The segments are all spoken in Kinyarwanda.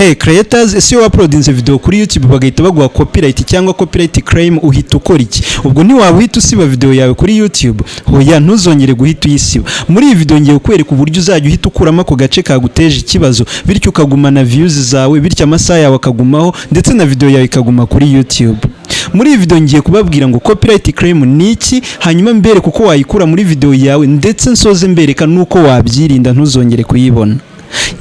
Hey creators, ese yo uploadinze video kuri YouTube bagahita baguha copyright cyangwa copyright claim, uhita ukora iki? Ubwo ni waba uhita usiba video yawe kuri YouTube? Hoya, ntuzongere guhita uyisiba. Muri iyi video ngiye kukwereka uburyo uzajya uhita ukuramo ako gace kaguteje ikibazo, bityo ukagumana views zawe, bityo amasaha yawe akagumaho ndetse na video yawe ikaguma kuri YouTube. Muri iyi video ngiye kubabwira ngo copyright claim ni iki, hanyuma mbere kuko wayikura muri video yawe, ndetse nsoze mbereka nuko wabyirinda ntuzongere kuyibona.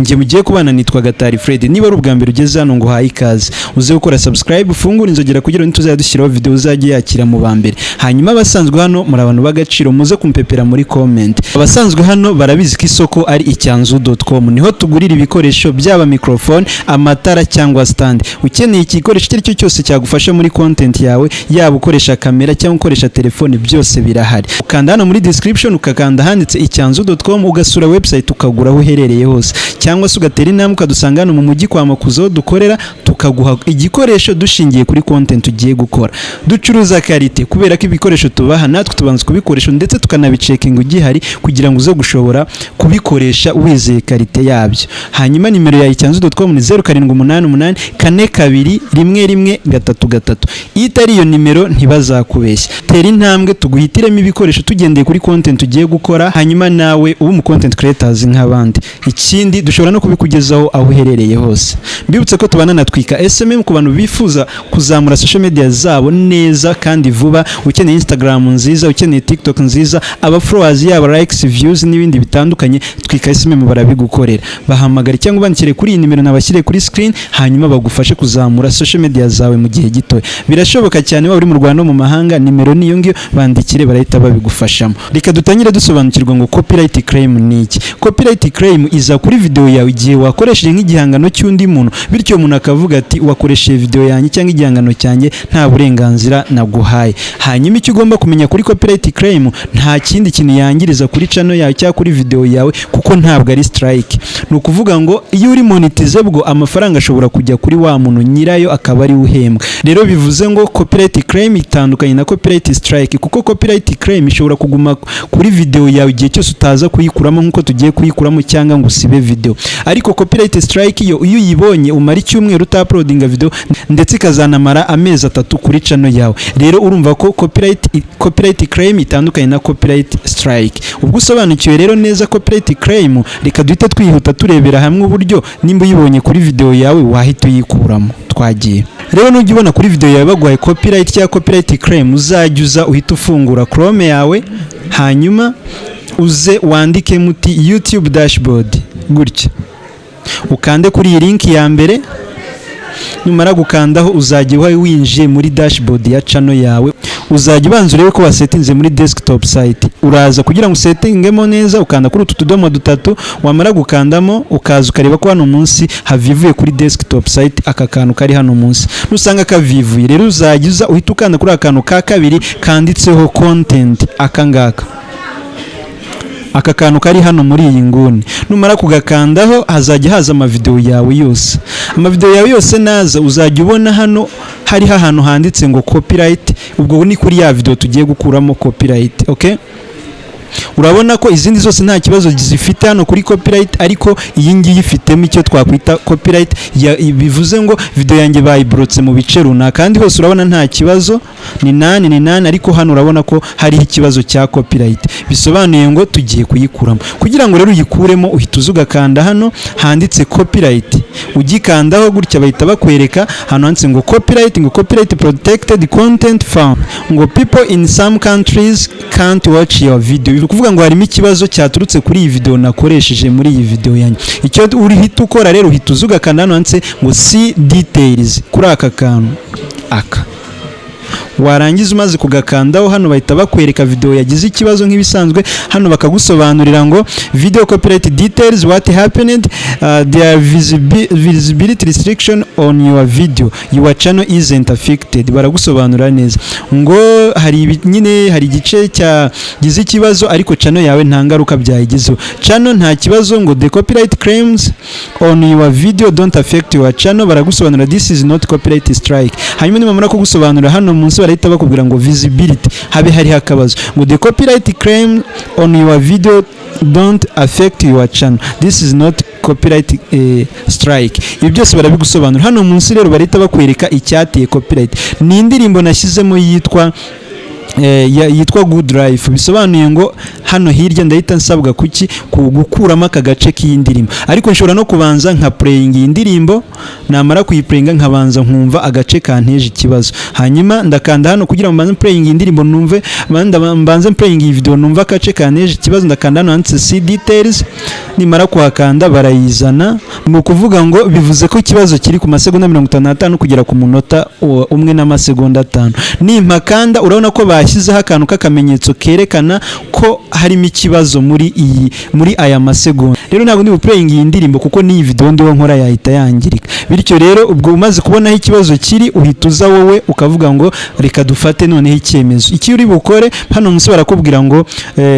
Ngiye mugiye kubana nitwa Gatari Fred. Niba ari ubwa mbere ugeze hano ngo haye ikaze, uze gukora subscribe, ufungura inzogera kugira ngo tuzadushyiraho video uzajye yakira mu bambere. Hanyuma abasanzwe hano muri abantu bagaciro muze kumpepera muri comment. Abasanzwe hano barabizi ko isoko ari icyanzu.com, niho tugurira ibikoresho byaba microphone, amatara cyangwa stand. Ukeneye igikoresho icyo aricyo cyose cyagufasha muri content yawe, yaba ukoresha kamera cyangwa ukoresha telefone, byose birahari. Ukanda hano muri description, ukakanda handitse icyanzu.com, ugasura website ukagura aho uherereye hose, cyangwa se ugatera inama ukadusanga hano mu mujyi kwa Makuzo dukorera, tukaguha igikoresho dushingiye kuri content ugiye gukora. Ducuruza karite kubera ko ibikoresho tubaha natwe tubanza kubikoresha ndetse tukanabicekinga ugihari kugira ngo uze gushobora kubikoresha wizeye karite yabyo. Hanyuma nimero ya icyanzu.com ni 0788 42 1133. Itari iyo nimero ntibazakubeshya. Tera intambwe tuguhitiremo ibikoresho tugendeye kuri content ugiye gukora, hanyuma nawe ubu mu content creators nk'abandi. Ikindi dushobora no kubikugezaho aho uherereye hose. Mbibutse ko tubana na Twika SMM ku bantu bifuza kuzamura social media zabo neza kandi vuba. Ukeneye Instagram nziza, ukeneye TikTok nziza, aba followers yaba likes, views n'ibindi bitandukanye, Twika SMM barabigukorera. Bahamagara cyangwa bandikire kuri iyi nimero nabashyire kuri screen, hanyuma bagufashe kuzamura social media zawe mu gihe gito. Birashoboka cyane waba uri mu Rwanda mu mahanga, nimero niyo ngiyo, bandikire barahita babigufashamo. Reka dutangire dusobanukirwa ngo copyright claim ni iki. Copyright claim iza kuri video yawe igihe wakoresheje nk'igihangano cy'undi muntu, bityo umuntu akavuga ati wakoresheje video yanjye cyangwa igihangano cyanjye nta burenganzira naguhaye. Hanyuma icyo ugomba kumenya kuri copyright claim, nta kindi kintu yangiriza kuri channel yawe cyangwa kuri video yawe, kuko ntabwo ari strike. Ni ukuvuga ngo iyo uri monetize bwo amafaranga ashobora kujya kuri wa muntu nyirayo akaba ari uhembwa. Rero bivuze ngo copyright claim itandukanye na copyright strike, kuko copyright claim ishobora kuguma kuri video yawe igihe cyose utaza kuyikuramo nkuko tugiye kuyikuramo cyangwa ngo usibe video. Ariko copyright strike iyo uyibonye umara icyumweru utaploadinga video ndetse ikazanamara amezi 3 kuri channel yawe. Rero urumva ko copyright claim itandukanye na copyright strike. Ubwo usobanukiwe rero neza copyright claim, reka duhita twihuta turebera hamwe uburyo nimba uyibonye kuri video yawe wahita uyikuramo. Twagiye rero nujya ubona kuri video yawe bagwaye copyright cyangwa copyright claim, uzajya uhita ufungura Chrome yawe, hanyuma uze wandike muti YouTube dashboard gutya, ukande kuri iyi link ya mbere. Numara gukandaho uzajya winjiye muri dashboard ya channel yawe. Uzajya ubanza urebe ko wasetinze muri desktop site. Uraza kugira ngo usetingemo neza, ukanda kuri utu tudomo dutatu, wamara gukandamo ukaza ukareba ko hano munsi havivuye kuri desktop site aka kantu kari hano munsi. Nusanga kavivuye rero uzajya uhita ukanda kuri akantu ka kabiri kanditseho content, akangaka aka kantu kari hano muri iyi nguni. Numara kugakandaho hazajya haza amavideo yawe yose. Amavideo yawe yose naza uzajya ubona hano hari ahantu handitse ngo copyright. Ubwo ni kuri ya video tugiye gukuramo copyright. Okay, urabona ko izindi zose nta kibazo zifite hano kuri copyright, ariko iyi ngiyi ifitemo icyo twakwita copyright. Bivuze ngo video yanjye bayibrotse mu bice runaka, kandi hose urabona nta kibazo, ni nani, ariko hano urabona ko hari ikibazo cya copyright. Bisobanuye ngo tugiye kuyikuramo. Kugira ngo rero uyikuremo uhita uzugakanda hano handitse copyright. Ugikandaho gutya bahita bakwereka hano handitse ngo copyright protected content found, ngo people in some countries can't watch your video. Kuvuga ngo harimo ikibazo cyaturutse kuri iyi video nakoresheje muri iyi video yanjye. Icyo uri hita ukora rero uhita uzugakanda hano handitse ngo see details kuri aka kantu aka. Warangiza umaze kugakandaho hano bahita bakwereka video yagize ikibazo nk'ibisanzwe. Hano bakagusobanurira ngo video copyright details, what happened, there visibility restriction on your video, your channel isn't affected. Baragusobanura neza ngo hari nyine hari igice cyagize ikibazo ariko channel yawe nta ngaruka byayigizeho. Channel nta kibazo, ngo the copyright claims on your video don't affect your channel. Baragusobanura this is not copyright strike. Hanyuma nimamara kugusobanura hano munsi barahita bakubwira ngo visibility habe hari akabazo, ngo the copyright claim on your video don't affect your channel, this is not copyright strike. Ibi byose barabigusobanura hano munsi. Rero barita bakwereka icyateye copyright. Ni indirimbo nashyizemo yitwa Good Life. Bisobanuye ngo hano hirya ndahita nsabwa gukuramo aka gace k'iyindirimbo, ariko nshobora no kubanza nka playing iyi ndirimbo, namara kuyiplayinga nkabanza nkumva agace kanteje ikibazo, hanyuma ndakanda hano kugira ngo mbanze playing iyi ndirimbo numve, mbanze playing iyi video numva agace kanteje ikibazo, ndakanda hano handitse see details. Nimara kuhakanda barayizana, mu kuvuga ngo bivuze ko ikibazo kiri ku masegonda 55 kugera ku munota 1 n'amasegonda 5. Nimpakanda urabona ko bashyizeho akantu k'akamenyetso kerekana ko harimo ikibazo muri aya masegonda. Rero ntabwo ndi playing iyi ndirimbo kuko ni video ndiho nkora yahita yangirika. Bityo rero ubwo umaze kubonaho ikibazo kiri, uhita uza wowe ukavuga ngo reka dufate noneho icyemezo. Iki uri bukore hano munsi barakubwira ngo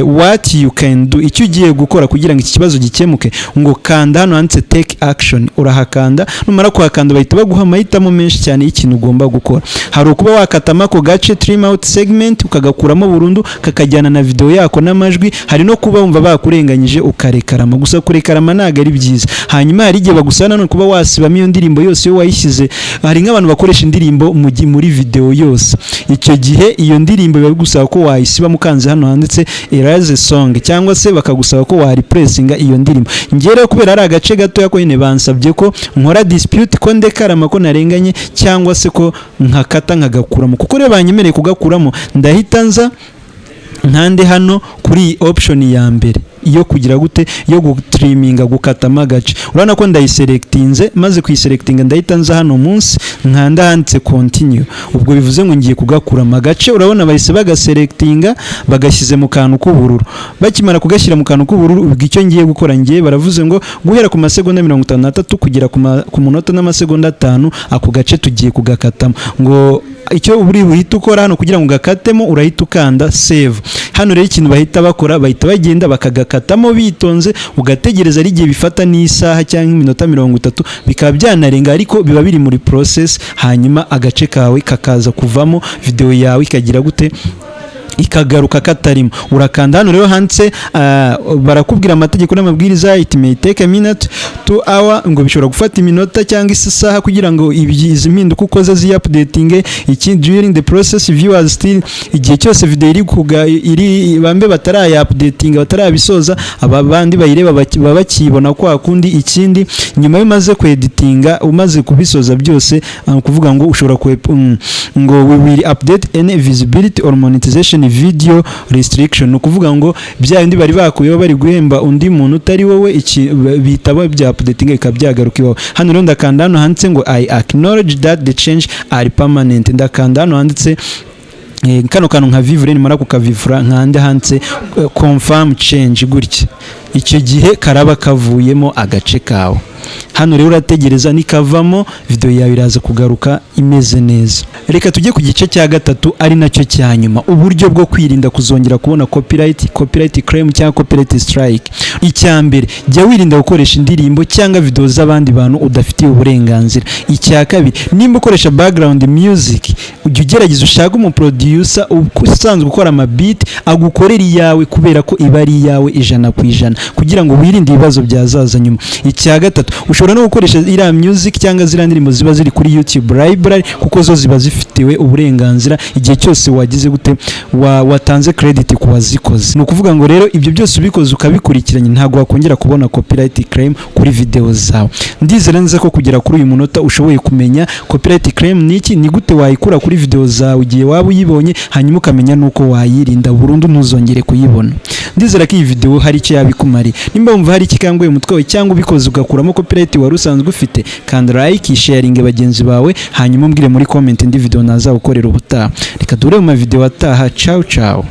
what you can do, icyo ugiye gukora kugira ngo iki kibazo gikemuke, ngo kanda hano handitse take action. Urahakanda, numara kuhakanda bahita baguha amahitamo menshi cyane y'ikintu ugomba gukora. Hari ukuba wakatama ako gace trim out segment ukagakuramo burundu kakajyana na video yako n'amajwi, hari no kuba wumva bakurenganyije ukarekarama. Gusa kurekarama ntago ari byiza. Hanyuma hari igihe bagusana no kuba wasibamo iyo ndirimbo yose yo wayishyize. Hari nk'abantu bakoresha indirimbo muri video yose, icyo gihe iyo ndirimbo biba bigusaba ko wayisiba mukanze hano handitse erase song, cyangwa se bakagusaba ko wareplacinga iyo ndirimbo. Ngere kubera ari agace gato yako nyine bansabye ko nkora dispute, ko ndekarama ko narenganye, cyangwa se ko nkakata nkagakuramo. Kuko rero banyemereye kugakuramo, ndahita nza nkande hano kuri iyi option ya mbere iyo kugira gute yo gutriminga gukatama gace. Urabona ko ndayiselectinze, maze kuyiselectinga ndahita nza hano munsi nkanda handitse continue. Ubwo bivuze ngo ngiye kugakurama gace. Urabona bahise bagaselectinga bagashyize mu kantu k'ubururu. Bakimara kugashyira mu kantu k'ubururu, ubwo icyo ngiye gukora ngiye baravuze ngo guhera ku masegonda 53 kugera ku munota n'amasegonda 5 ako gace tugiye kugakatamo. Ngo icyo uri buhita ukora hano kugira ngo gakatemo, urahita ukanda save. Hano rero ikintu bahita bakora, bahita bagenda bakagakatamo bitonze, ugategereza ari igihe bifata n'isaha cyangwa iminota 30, bikaba byanarenga ariko biba biri muri process. Hanyuma agace kawe kakaza kuvamo, video yawe ikagira gute ikagaruka katarimo. Urakanda hano rero handitse barakubwira amategeko n'amabwiriza, it may take a minute to hour, ngo bishobora gufata iminota cyangwa isaha kugira ngo izi mpinduka ukoze zi updating. Iki during the process viewers still, igihe cyose video iri bambe bataraya updating batarabisoza, abandi bayireba baba bakibona kwa kundi. Ikindi nyuma y'umaze kweditinga umaze kubisoza byose, kuvuga ngo ushobora ngo we will update any visibility or monetization video restriction. Ukuvuga ngo bya bindi bari bakuyeho bari guhemba undi muntu utari wowe, iki bitaba bya updating ikabyagaruka iwawe. Hano rero ndakanda hano handitse ngo I acknowledge that the change are permanent. Ndakanda hano handitse kano kantu nka vivre, nimara kukavivura nkande handitse confirm change gutya. Icyo gihe karaba kavuyemo agace kawe. Hano rero urategereza nikavamo video yawe iraza kugaruka imeze neza. Reka tujye ku gice cya gatatu ari nacyo cya nyuma, uburyo bwo kwirinda kuzongera kubona copyright claim cyangwa copyright strike. Icya mbere, jya wirinda gukoresha indirimbo cyangwa video z'abandi bantu udafitiye uburenganzira. Icya kabiri, nimba ukoresha background music, ujye ugerageza ushaka umuproducer usanzwe gukora amabeat agukorera iyawe, kubera ko iba ari iyawe 100% kugira ngo wirinde ibibazo byazaza nyuma. Icya gatatu, ushobora no gukoresha iriya music cyangwa ziriya ndirimbo ziba ziri kuri YouTube library, kuko zo ziba zifitiwe uburenganzira igihe cyose wagize gute watanze credit ku wazikoze. Ni ukuvuga ngo rero ibyo byose ubikoze ukabikurikiranye, ntabwo wakongera kubona copyright claim kuri video zawe. Ndizera neza ko kugera kuri uyu munota ushoboye kumenya copyright claim niki, ni gute wayikura kuri video zawe igihe waba uyibonye, hanyuma ukamenya nuko wayirinda burundu ntuzongere kuyibona. Ndizera ko iyi video hari icyo yabikumariye. Nimba wumva hari ikikangoye umutwe wawe cyangwa ubikoze ugakuramo copyright wari usanzwe ufite, kanda like, sharing bagenzi bawe, hanyuma umbwire muri comment indi video naza gukorera ubutaha. Reka dure mu video ataha. Ciao ciao.